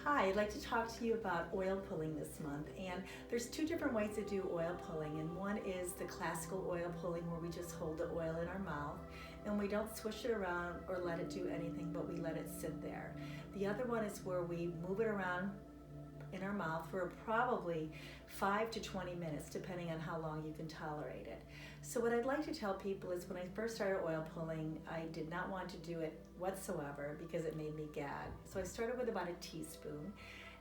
Hi, I'd like to talk to you about oil pulling this month. And there's two different ways to do oil pulling. And one is the classical oil pulling where we just hold the oil in our mouth and we don't swish it around or let it do anything, but we let it sit there. The other one is where we move it around in our mouth for probably 5 to 20 minutes, depending on how long you can tolerate it. So what I'd like to tell people is when I first started oil pulling, I did not want to do it whatsoever because it made me gag. So I started with about a teaspoon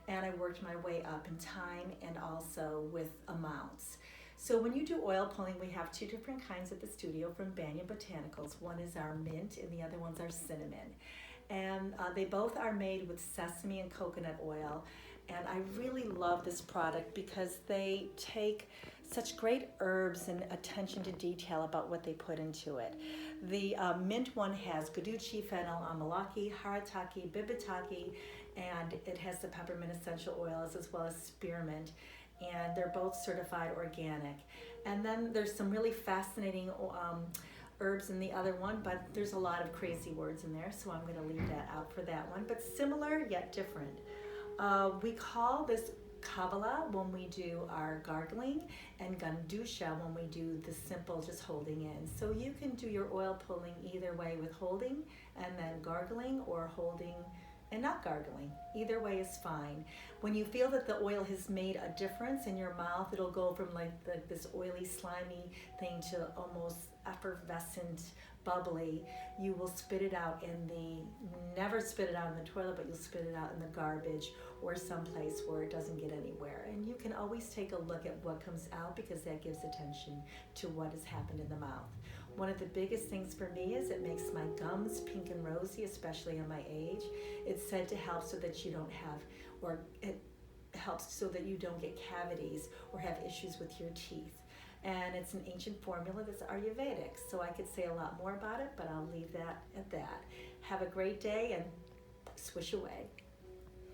and I worked my way up in time and also with amounts. So when you do oil pulling, we have two different kinds at the studio from Banyan Botanicals. One is our mint and the other one's our cinnamon. And they both are made with sesame and coconut oil. And I really love this product because they take such great herbs and attention to detail about what they put into it. The mint one has guduchi, fennel, amalaki, harataki, bibitaki, and it has the peppermint essential oils as well as spearmint. And they're both certified organic. And then there's some really fascinating herbs in the other one, but there's a lot of crazy words in there, so I'm going to leave that out for that one. But similar yet different. We call this kavala when we do our gargling and gandusha when we do the simple just holding in. So you can do your oil pulling either way with holding and then gargling or holding and not gargling. Either way is fine. When you feel that the oil has made a difference in your mouth, it'll go from like this oily, slimy thing to almost effervescent, bubbly. You will spit it out never spit it out in the toilet, but you'll spit it out in the garbage or someplace where it doesn't get anywhere. And you can always take a look at what comes out because that gives attention to what has happened in the mouth. One of the biggest things for me is it makes my gums pink and rosy, especially in my age. It's said to help so that you don't have, or it helps so that you don't get cavities or have issues with your teeth. And it's an ancient formula that's Ayurvedic, so I could say a lot more about it, but I'll leave that at that. Have a great day and swish away.